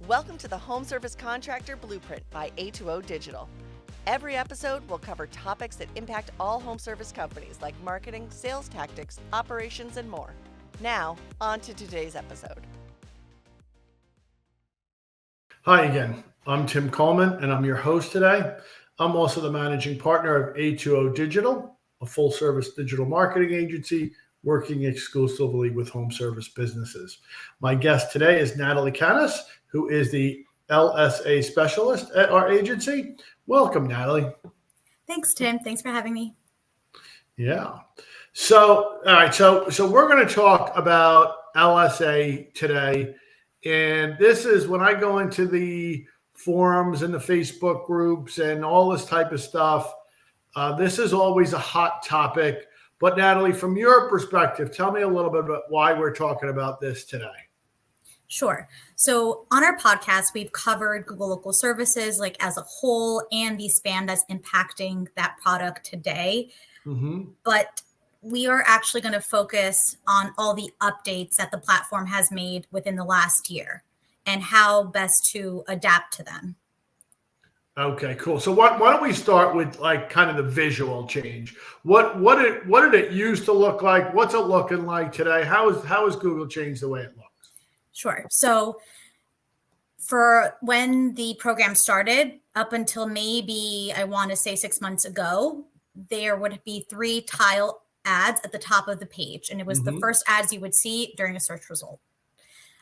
Welcome to the Home Service Contractor Blueprint by A2O Digital. Every episode will cover topics that impact all home service companies like marketing, sales tactics, operations, and more. Now, on to today's episode. Hi again, I'm Tim Coleman and I'm your host today. I'm also the managing partner of A2O Digital, a full service digital marketing agency working exclusively with home service businesses. My guest today is Natalie Canis, who is the LSA specialist at our agency. Welcome, Natalie. Thanks, Tim. Thanks for having me. Yeah. So, all right. So we're going to talk about LSA today. And this is when I go into the forums and the Facebook groups and all this type of stuff. This is always a hot topic. But Natalie, from your perspective, tell me a little bit about why we're talking about this today. Sure. So on our podcast, we've covered Google Local Services like as a whole and the spam that's impacting that product today. Mm-hmm. But we are actually going to focus on all the updates that the platform has made within the last year and how best to adapt to them. Okay, cool. So why don't we start with like kind of the visual change? What did it used to look like? What's it looking like today? How has Google changed the way it looks? Sure. So for when the program started, up until maybe I want to say 6 months ago, there would be 3 tile ads at the top of the page, and it was the first ads you would see during a search result.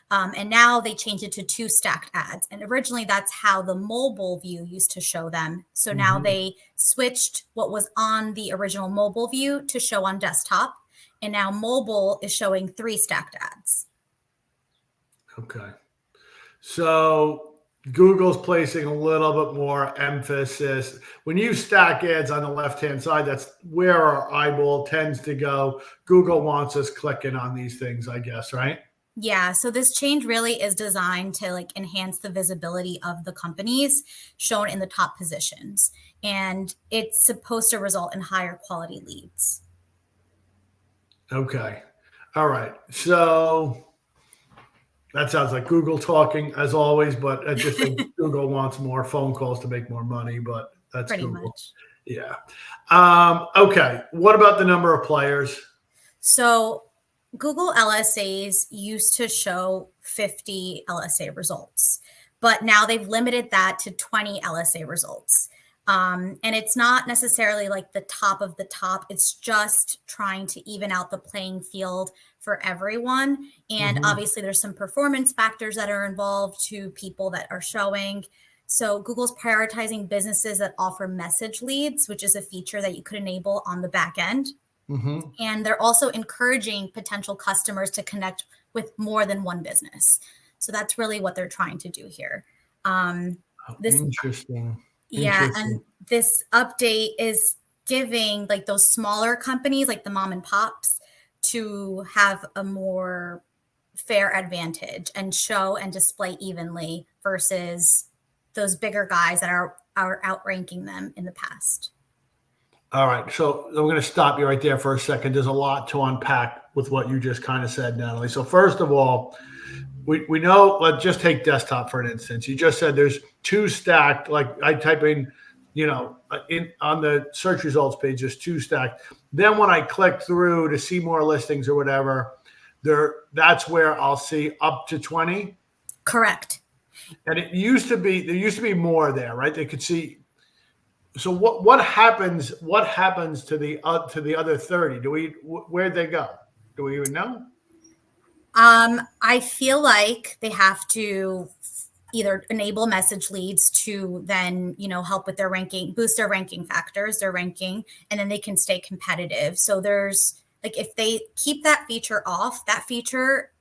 And now they changed it to 2 stacked ads. And originally that's how the mobile view used to show them. So now they switched what was on the original mobile view to show on desktop. And now mobile is showing 3 stacked ads. Okay. So Google's placing a little bit more emphasis. When you stack ads on the left-hand side, that's where our eyeball tends to go. Google wants us clicking on these things, I guess, right? Yeah, so this change really is designed to like enhance the visibility of the companies shown in the top positions. And it's supposed to result in higher quality leads. Okay. All right. So that sounds like Google talking as always, but I just think Google wants more phone calls to make more money, but that's pretty Google. Much. Yeah. Okay. What about the number of players? So Google LSAs used to show 50 LSA results, but now they've limited that to 20 LSA results. And it's not necessarily like the top of the top. It's just trying to even out the playing field for everyone. And obviously there's some performance factors that are involved to people that are showing. So Google's prioritizing businesses that offer message leads, which is a feature that you could enable on the back end. And they're also encouraging potential customers to connect with more than one business. So that's really what they're trying to do here. Interesting. Yeah, and this update is giving like those smaller companies, like the mom and pops, to have a more fair advantage and show and display evenly versus those bigger guys that are outranking them in the past. All right. So I'm going to stop you right there for a second. There's a lot to unpack with what you just kind of said, Natalie. So first of all, we know, let's just take desktop for an instance. You just said there's 2 stacked, like I type in, on the search results page, there's 2 stacked. Then when I click through to see more listings or whatever, that's where I'll see up to 20. Correct. And there used to be more there, right? They could see. So what happens to the other 30? Where'd they go? Do we even know? I feel like they have to either enable message leads to then, help with their ranking, boost their ranking factors, their ranking, and then they can stay competitive. So there's like, if they keep that feature off, that feature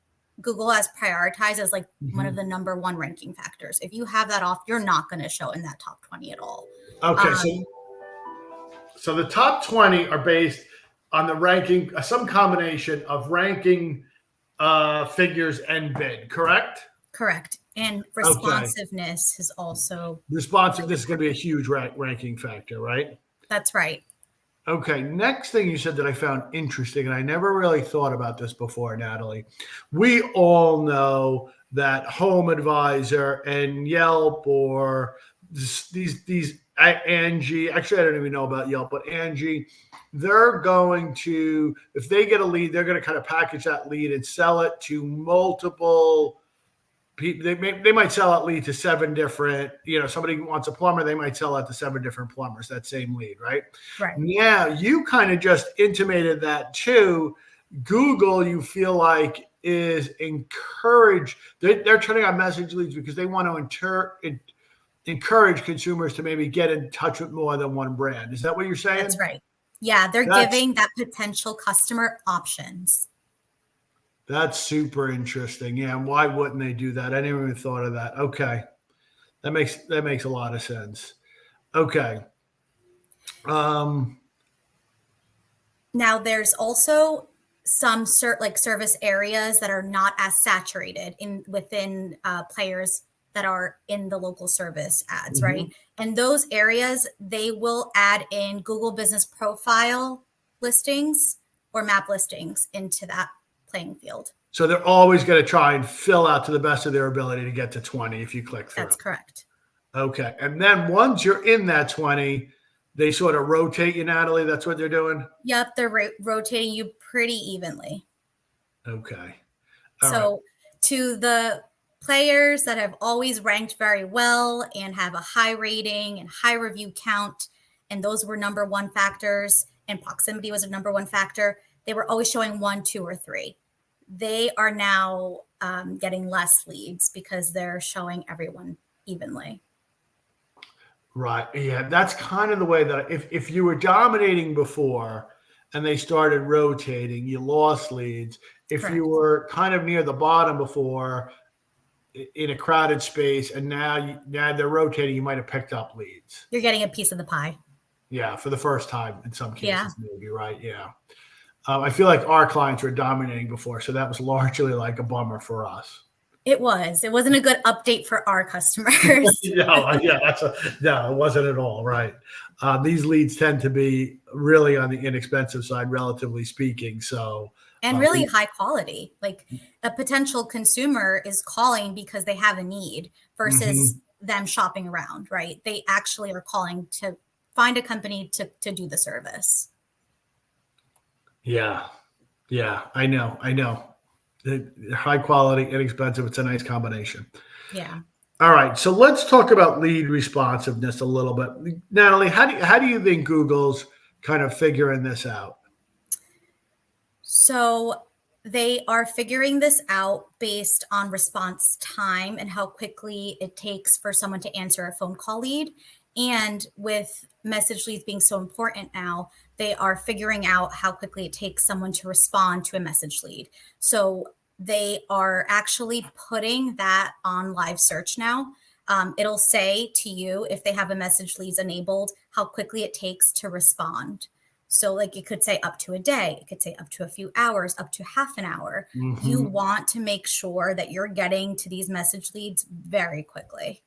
Google has prioritized as like one of the number 1 ranking factors. If you have that off, you're not going to show in that top 20 at all. Okay, so the top 20 are based on the ranking, some combination of ranking figures and bid, correct? Correct. And responsiveness is also. Responsiveness is going to be a huge ranking factor, right? That's right. Okay. Next thing you said that I found interesting, and I never really thought about this before, Natalie. We all know that Home Advisor and Yelp or these Angie. Actually, I don't even know about Yelp, but Angie, they're going to, if they get a lead, they're going to kind of package that lead and sell it to multiple people. They might sell that lead to 7 different, somebody wants a plumber, they might sell that to 7 different plumbers, that same lead, right? Right. Yeah, you kind of just intimated that too. Google, you feel like, is encouraged. They're turning on message leads because they want to encourage consumers to maybe get in touch with more than one brand. Is that what you're saying? That's right. Yeah, they're giving that potential customer options. That's super interesting. Yeah, and why wouldn't they do that? I never even thought of that. Okay, that makes a lot of sense. Okay. Now there's also some service areas that are not as saturated within players that are in the local service ads, Mm-hmm. right? And those areas, they will add in Google Business Profile listings or map listings into that playing field. So they're always going to try and fill out to the best of their ability to get to 20 if you click through. That's correct. Okay. And then once you're in that 20, they sort of rotate you, Natalie. That's what they're doing? Yep. They're rotating you pretty evenly. Okay. So to the players that have always ranked very well and have a high rating and high review count, and those were number 1 factors, and proximity was a number 1 factor, they were always showing 1, 2, or 3. They are now getting less leads because they're showing everyone evenly. Right. Yeah, that's kind of the way that if you were dominating before and they started rotating, you lost leads. If Correct. you were kind of near the bottom before in a crowded space and now they're rotating, you might have picked up leads. You're getting a piece of the pie. Yeah, for the first time in some cases, Yeah. maybe, right? Yeah. I feel like our clients were dominating before, so that was largely like a bummer for us. It wasn't a good update for our customers. No, it wasn't at all. Right. These leads tend to be really on the inexpensive side, relatively speaking. So, and really high quality. Like a potential consumer is calling because they have a need versus them shopping around, right? They actually are calling to find a company to do the service. Yeah. Yeah, I know. The high quality, inexpensive. It's a nice combination. Yeah. All right. So let's talk about lead responsiveness a little bit. Natalie, how do you think Google's kind of figuring this out? So they are figuring this out based on response time and how quickly it takes for someone to answer a phone call lead. And with message leads being so important now, they are figuring out how quickly it takes someone to respond to a message lead. So they are actually putting that on live search now. It'll say to you, if they have a message leads enabled, how quickly it takes to respond. So like it could say up to a day, it could say up to a few hours, up to half an hour. Mm-hmm. You want to make sure that you're getting to these message leads very quickly.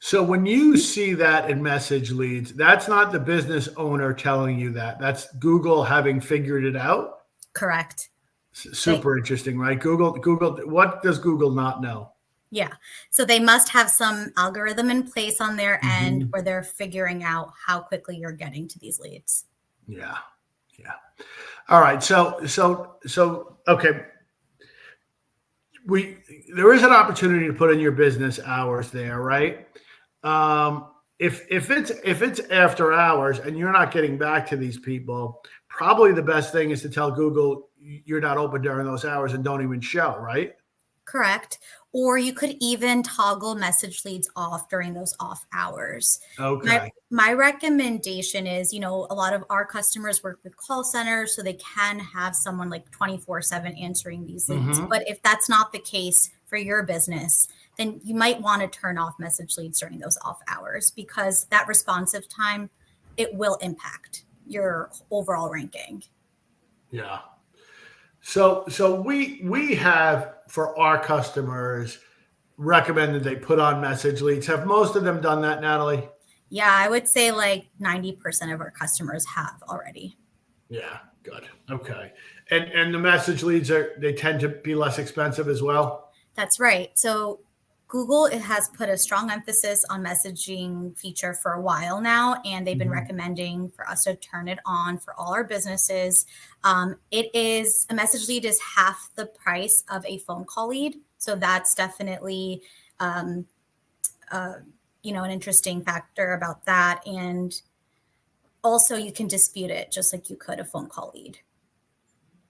So when you see that in message leads, that's not the business owner telling you that. That's Google having figured it out. Correct. Super interesting, right? Google, what does Google not know? Yeah. So they must have some algorithm in place on their end where they're figuring out how quickly you're getting to these leads. Yeah. Yeah. All right. So okay. There is an opportunity to put in your business hours there, right? If it's after hours and you're not getting back to these people, probably the best thing is to tell Google you're not open during those hours and don't even show, right? Correct. Or you could even toggle message leads off during those off hours. Okay. My recommendation is, a lot of our customers work with call centers, so they can have someone like 24/7 answering these leads. But if that's not the case for your business, then you might want to turn off message leads during those off hours because that responsive time, it will impact your overall ranking. Yeah. So we have for our customers recommended they put on message leads. Have most of them done that, Natalie? Yeah, I would say like 90% of our customers have already. Yeah, good. Okay. And the message leads they tend to be less expensive as well? That's right. So Google it has put a strong emphasis on messaging feature for a while now, and they've been recommending for us to turn it on for all our businesses. It is a message lead is half the price of a phone call lead, so that's definitely an interesting factor about that. And also, you can dispute it just like you could a phone call lead.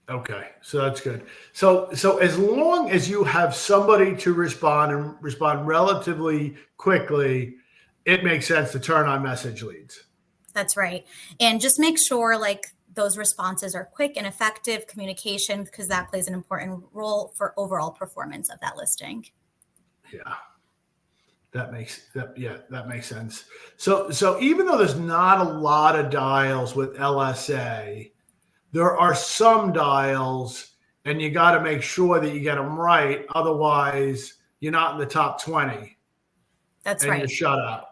Okay, so that's good. So as long as you have somebody to respond relatively quickly, it makes sense to turn on message leads. That's right. And just make sure like those responses are quick and effective communication, because that plays an important role for overall performance of that listing. Yeah. That makes sense. So even though there's not a lot of dials with LSA, there are some dials, and you got to make sure that you get them right. Otherwise, you're not in the top 20. That's and right. You're shut out.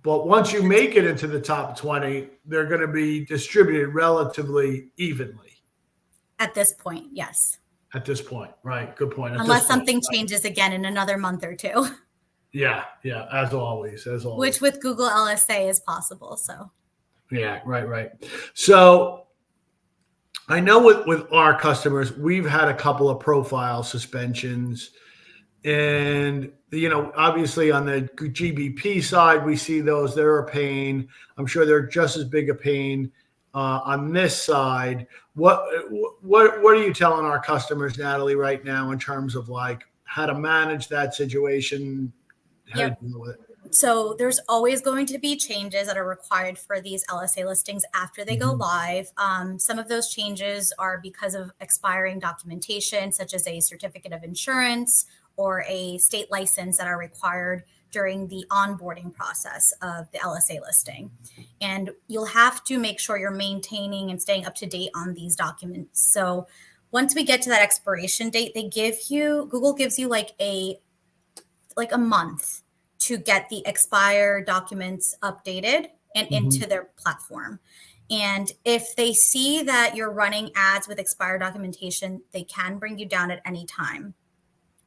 But once you make it into the top 20, they're going to be distributed relatively evenly. At this point, yes. At this point, right? Good point. Unless something changes again in another month or two. Yeah, as always. Which with Google LSA is possible. So. Yeah, right. So I know with our customers, we've had a couple of profile suspensions, and obviously on the GBP side, we see those. They're a pain. I'm sure they're just as big a pain on this side. What are you telling our customers, Natalie, right now in terms of like how to manage that situation? How to deal with it? So there's always going to be changes that are required for these LSA listings after they go live. Some of those changes are because of expiring documentation, such as a certificate of insurance or a state license that are required during the onboarding process of the LSA listing. And you'll have to make sure you're maintaining and staying up to date on these documents. So once we get to that expiration date, Google gives you like a month to get the expired documents updated and into their platform. And if they see that you're running ads with expired documentation, they can bring you down at any time.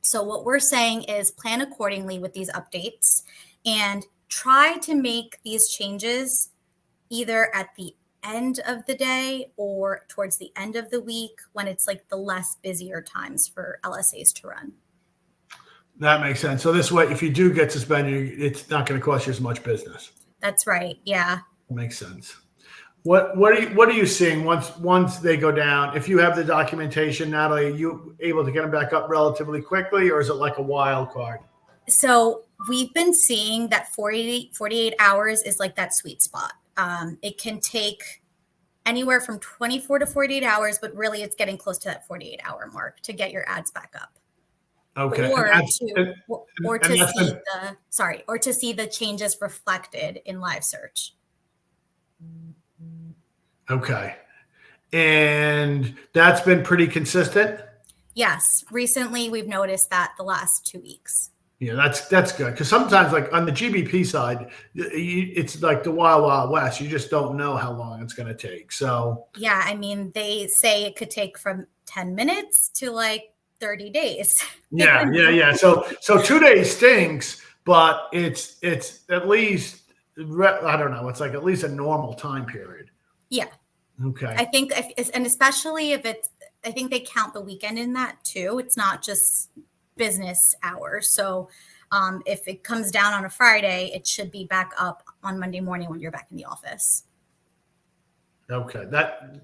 So what we're saying is plan accordingly with these updates and try to make these changes either at the end of the day or towards the end of the week when it's like the less busier times for LSAs to run. That makes sense. So this way, if you do get suspended, it's not going to cost you as much business. That's right. Yeah. Makes sense. What are you seeing once they go down? If you have the documentation, Natalie, are you able to get them back up relatively quickly, or is it like a wild card? So we've been seeing that 48 hours is like that sweet spot. It can take anywhere from 24 to 48 hours, but really it's getting close to that 48-hour mark to get your ads back up. Okay. Or to see the changes reflected in live search. Okay. And that's been pretty consistent? Yes. Recently, we've noticed that the last 2 weeks. Yeah, that's good. Because sometimes, like on the GBP side, it's like the wild, wild west. You just don't know how long it's going to take. So yeah, I mean, they say it could take from 10 minutes to like 30 days. Yeah. So 2 days stinks, but it's at least, I don't know, it's like at least a normal time period. Yeah. Okay. I think, and especially if I think they count the weekend in that too. It's not just business hours. So if it comes down on a Friday, it should be back up on Monday morning when you're back in the office. Okay. That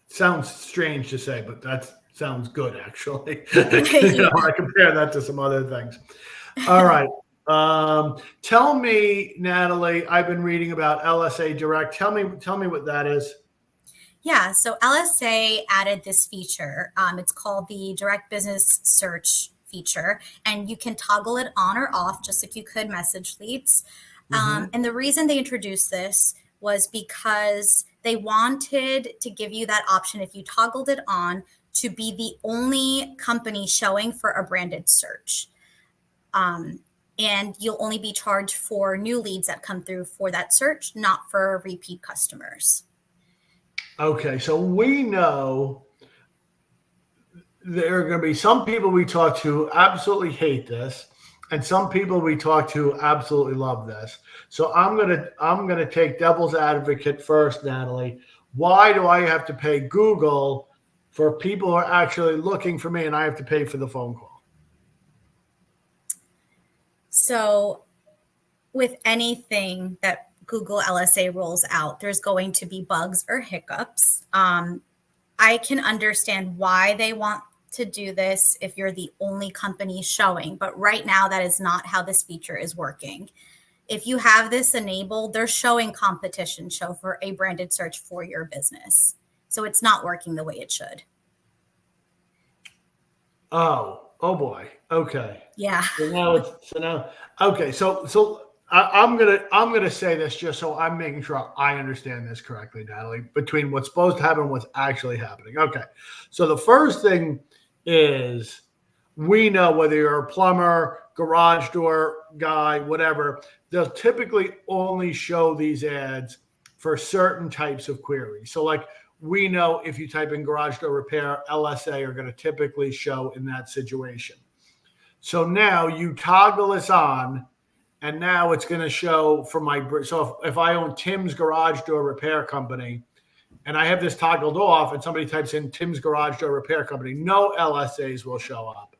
sounds strange to say, but that sounds good, actually. I compare that to some other things. All right. Tell me, Natalie, I've been reading about LSA Direct. Tell me what that is. Yeah, so LSA added this feature. It's called the Direct Business Search feature, and you can toggle it on or off just like you could message leads. And the reason they introduced this was because they wanted to give you that option if you toggled it on to be the only company showing for a branded search. and you'll only be charged for new leads that come through for that search, not for repeat customers. Okay, so we know there are going to be some people we talk to absolutely hate this, and some people we talk to absolutely love this. So I'm gonna take devil's advocate first, Natalie. Why do I have to pay Google for people who are actually looking for me, and I have to pay for the phone call? So with anything that Google LSA rolls out, there's going to be bugs or hiccups. I can understand why they want to do this if you're the only company showing, but right now that is not how this feature is working. If you have this enabled, they're showing competition show for a branded search for your business. So it's not working the way it should. Oh boy. Okay. Yeah. Okay. So I'm gonna say this just so I'm making sure I understand this correctly, Natalie, between what's supposed to happen and what's actually happening. Okay. So the first thing is, we know whether you're a plumber, garage door guy, whatever, they'll typically only show these ads for certain types of queries. So like, we know if you type in garage door repair, LSA are going to typically show in that situation. So now you toggle this on, and now it's going to show for my, so if I own Tim's Garage Door Repair Company, and I have this toggled off, and somebody types in Tim's Garage Door Repair Company, no LSAs will show up.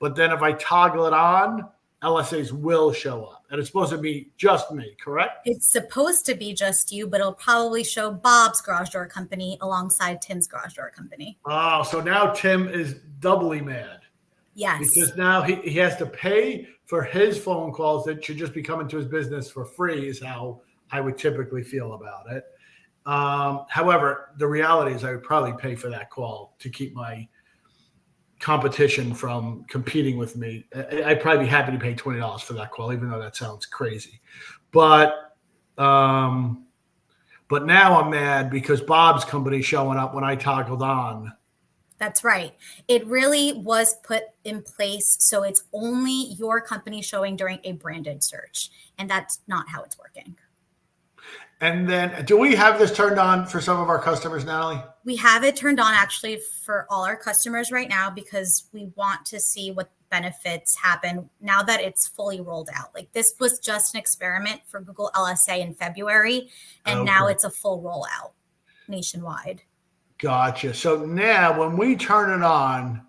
But then if I toggle it on, LSAs will show up. And it's supposed to be just me, correct? It's supposed to be just you, but it'll probably show Bob's Garage Door Company alongside Tim's Garage Door Company. Oh, so now Tim is doubly mad. Yes. Because now he has to pay for his phone calls that should just be coming to his business for free, is how I would typically feel about it. However, the reality is I would probably pay for that call to keep my competition from competing with me. I'd probably be happy to pay $20 for that call, even though that sounds crazy. But now I'm mad because Bob's company showing up when I toggled on. That's right. It really was put in place so it's only your company showing during a branded search, and that's not how it's working. And then, do we have this turned on for some of our customers, Natalie? We have it turned on actually for all our customers right now because we want to see what benefits happen now that it's fully rolled out. Like, this was just an experiment for Google LSA in February, and now it's a full rollout nationwide. Gotcha. So now when we turn it on,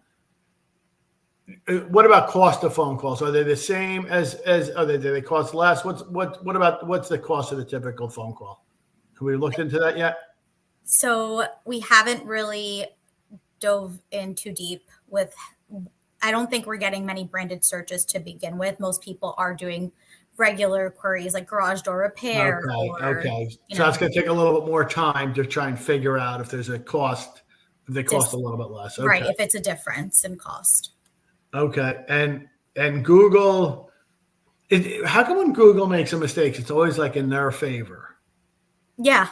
what about cost of phone calls? Are they the same as do they cost less? What's the cost of the typical phone call? Have we looked into that yet? So we haven't really dove in too deep with, I don't think we're getting many branded searches to begin with. Most people are doing regular queries like garage door repair. Okay. So that's going to take a little bit more time to try and figure out if there's a cost, if they cost a little bit less. Okay. Right. If it's a difference in cost. Okay. And Google, how come when Google makes a mistake, it's always like in their favor? Yeah.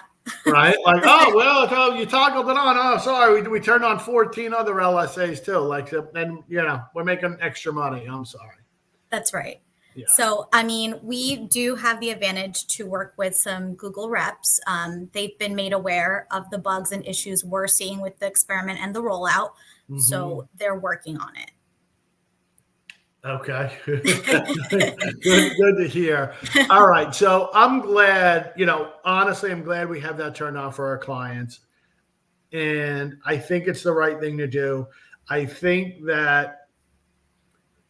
Right? Like, oh, well, you toggled it on. Oh, sorry. We turned on 14 other LSAs too. Like, and we're making extra money. I'm sorry. That's right. Yeah. So, I mean, we do have the advantage to work with some Google reps. They've been made aware of the bugs and issues we're seeing with the experiment and the rollout. Mm-hmm. So they're working on it. Okay. Good to hear. All right. So I'm glad, honestly, I'm glad we have that turned on for our clients. And I think it's the right thing to do. I think that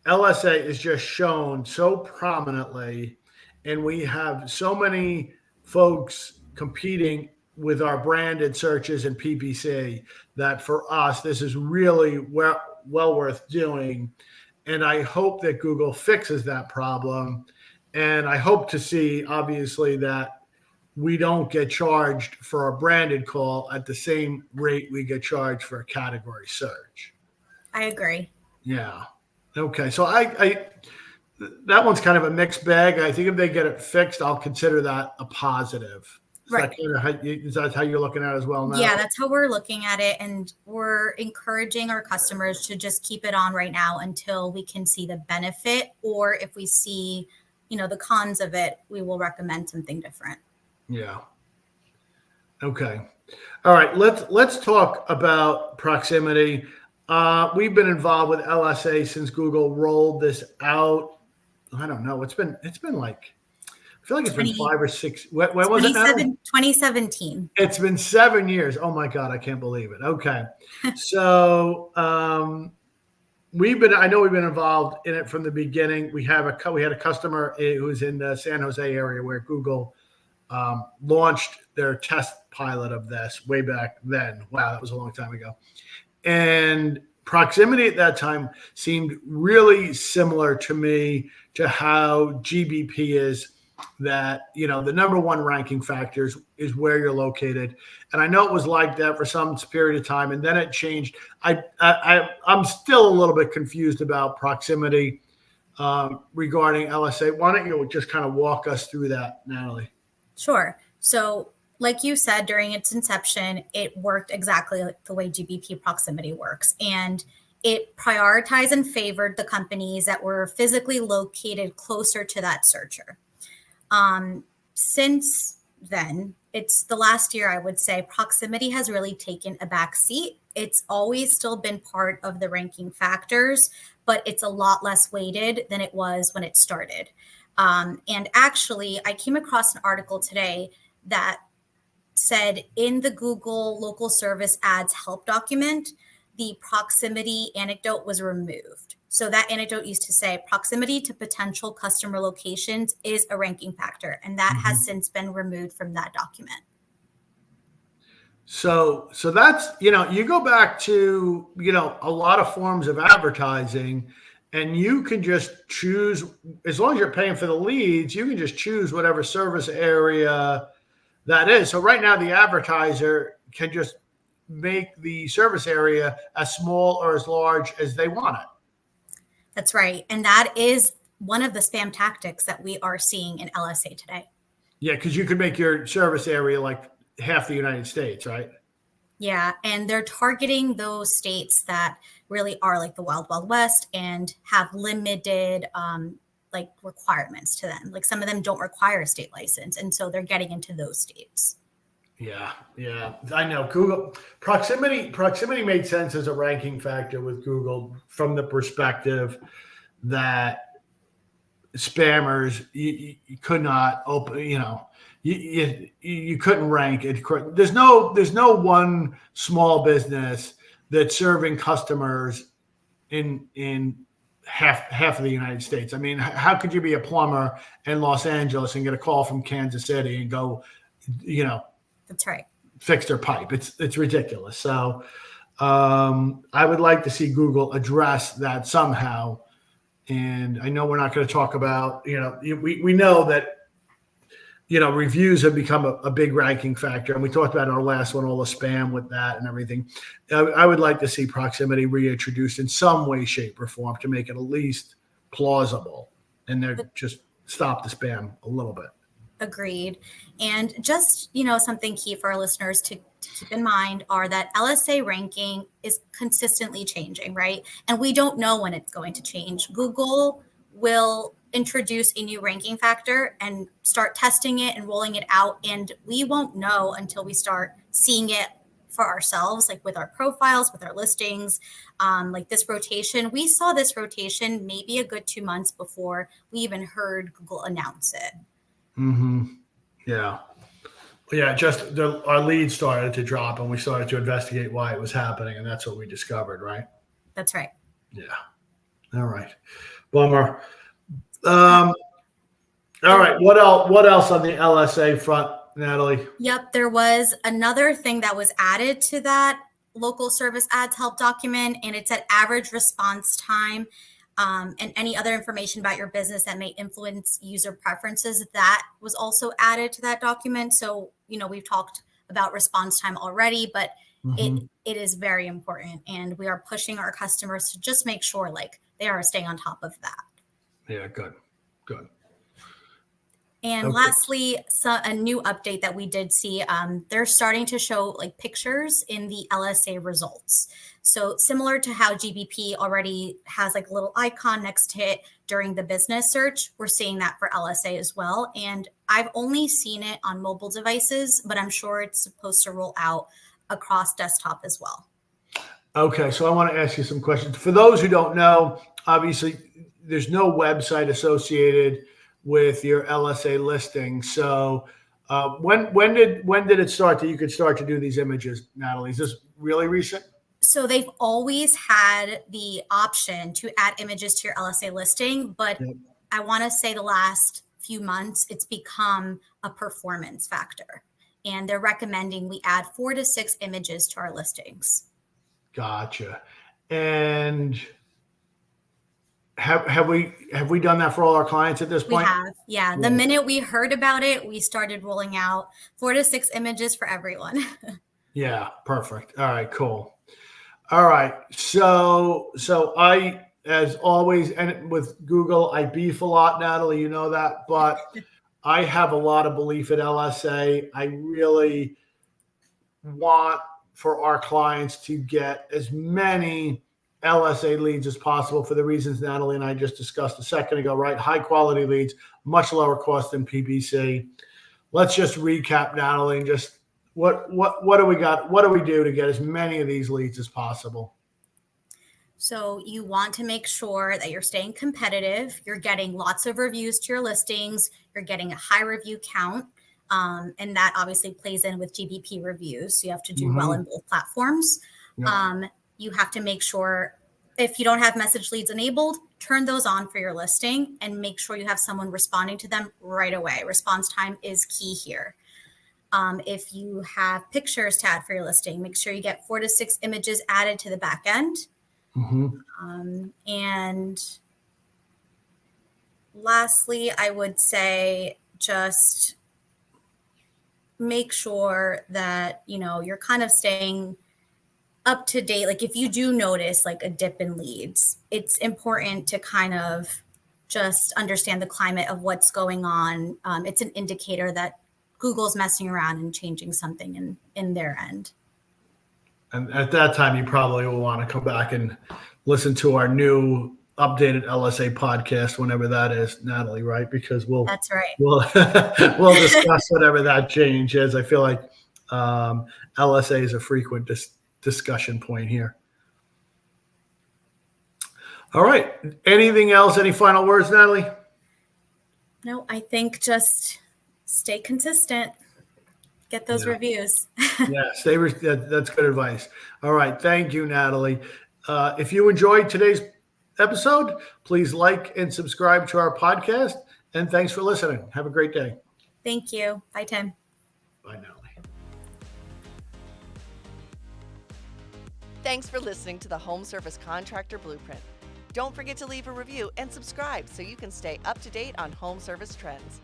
LSA is just shown so prominently, and we have so many folks competing with our branded searches and PPC that for us, this is really well worth doing. And I hope that Google fixes that problem. And I hope to see, obviously, that we don't get charged for a branded call at the same rate we get charged for a category search. I agree. Yeah. Okay. So that one's kind of a mixed bag. I think if they get it fixed, I'll consider that a positive. Right. Is that how you're looking at it as well now? Yeah, that's how we're looking at it. And we're encouraging our customers to just keep it on right now until we can see the benefit. Or if we see, the cons of it, we will recommend something different. Yeah. Okay. All right. Let's talk about proximity. We've been involved with LSA since Google rolled this out. I don't know. It's been like, I feel like it's been 5 or 6. When was it now? 2017. It's been 7 years. Oh my God, I can't believe it. Okay. So I know we've been involved in it from the beginning. We had a customer who was in the San Jose area where Google launched their test pilot of this way back then. Wow, that was a long time ago. And proximity at that time seemed really similar to me to how GBP is, that, the number one ranking factors is where you're located. And I know it was like that for some period of time, and then it changed. I'm still a little bit confused about proximity regarding LSA. Why don't you just kind of walk us through that, Natalie? Sure. So like you said, during its inception, it worked exactly like the way GBP proximity works. And it prioritized and favored the companies that were physically located closer to that searcher. Since then, it's the last year, I would say, proximity has really taken a back seat. It's always still been part of the ranking factors, but it's a lot less weighted than it was when it started. And actually, I came across an article today that said in the Google local service ads help document, the proximity anecdote was removed. So that anecdote used to say proximity to potential customer locations is a ranking factor, and that has since been removed from that document. So that's, you go back to, a lot of forms of advertising, and you can just choose, as long as you're paying for the leads, you can just choose whatever service area that is. So right now the advertiser can just make the service area as small or as large as they want it. That's right. And that is one of the spam tactics that we are seeing in LSA today. Yeah, because you could make your service area like half the United States, right? Yeah, and they're targeting those states that really are like the Wild Wild West and have limited requirements to them. Like some of them don't require a state license, and so they're getting into those states. Yeah, I know. Google proximity made sense as a ranking factor with Google from the perspective that spammers you could not open. You couldn't rank it. There's no one small business that's serving customers in half of the United States. I mean, how could you be a plumber in Los Angeles and get a call from Kansas City and go, That's right, fix their pipe? It's ridiculous. So I would like to see Google address that somehow. And I know we're not going to talk about, we know that, reviews have become a big ranking factor. And we talked about in our last one, all the spam with that and everything. I would like to see proximity reintroduced in some way, shape, or form to make it at least plausible. And then just stop the spam a little bit. Agreed. And just, something key for our listeners to keep in mind are that LSA ranking is consistently changing, right? And we don't know when it's going to change. Google will introduce a new ranking factor and start testing it and rolling it out. And we won't know until we start seeing it for ourselves, like with our profiles, with our listings, like this rotation. We saw this rotation maybe a good 2 months before we even heard Google announce it. Mm-hmm. Yeah. Just our leads started to drop and we started to investigate why it was happening. And that's what we discovered, right? That's right. Yeah. All right. Bummer. All right. What else on the LSA front, Natalie? Yep. There was another thing that was added to that local service ads help document, and it's at average response time. And any other information about your business that may influence user preferences, that was also added to that document. So, we've talked about response time already, but it is very important. And we are pushing our customers to just make sure like they are staying on top of that. Yeah, good. And Okay. lastly, a new update that we did see, they're starting to show like pictures in the LSA results. So similar to how GBP already has like a little icon next to it during the business search, we're seeing that for LSA as well. And I've only seen it on mobile devices, but I'm sure it's supposed to roll out across desktop as well. Okay, so I want to ask you some questions. For those who don't know, obviously, there's no website associated with your LSA listing. So, when did it start that you could start to do these images, Natalie? Is this really recent? So they've always had the option to add images to your LSA listing, but Yep. I want to say the last few months, it's become a performance factor. And they're recommending we add 4 to 6 images to our listings. Gotcha. And have we done that for all our clients at this We point? have, yeah. The minute we heard about it, we started rolling out 4 to 6 images for everyone. Yeah, perfect. All right, cool. All right. So I, as always, and with Google, I beef a lot, Natalie, you know that, but I have a lot of belief at LSA. I really want for our clients to get as many LSA leads as possible for the reasons Natalie and I just discussed a second ago, right? High quality leads, much lower cost than PPC. Let's just recap, Natalie, and just what do we got? What do we do to get as many of these leads as possible? So you want to make sure that you're staying competitive. You're getting lots of reviews to your listings. You're getting a high review count. And that obviously plays in with GBP reviews. So you have to do well in both platforms. Yeah. You have to make sure if you don't have message leads enabled, turn those on for your listing and make sure you have someone responding to them right away. Response time is key here. If you have pictures to add for your listing, make sure you get 4 to 6 images added to the back end. And lastly, I would say just make sure that, you're kind of staying up to date. Like if you do notice like a dip in leads, it's important to kind of just understand the climate of what's going on. It's an indicator that Google's messing around and changing something in their end. And at that time, you probably will want to come back and listen to our new updated LSA podcast, whenever that is, Natalie, right? Because That's right. We'll discuss whatever that change is. I feel like LSA is a frequent discussion point here. All right. Anything else? Any final words, Natalie? No, I think just stay consistent. Get those reviews. Yeah, that's good advice. All right. Thank you, Natalie. If you enjoyed today's episode, please like and subscribe to our podcast. And thanks for listening. Have a great day. Thank you. Bye, Tim. Bye, Natalie. Thanks for listening to the Home Service Contractor Blueprint. Don't forget to leave a review and subscribe so you can stay up to date on home service trends.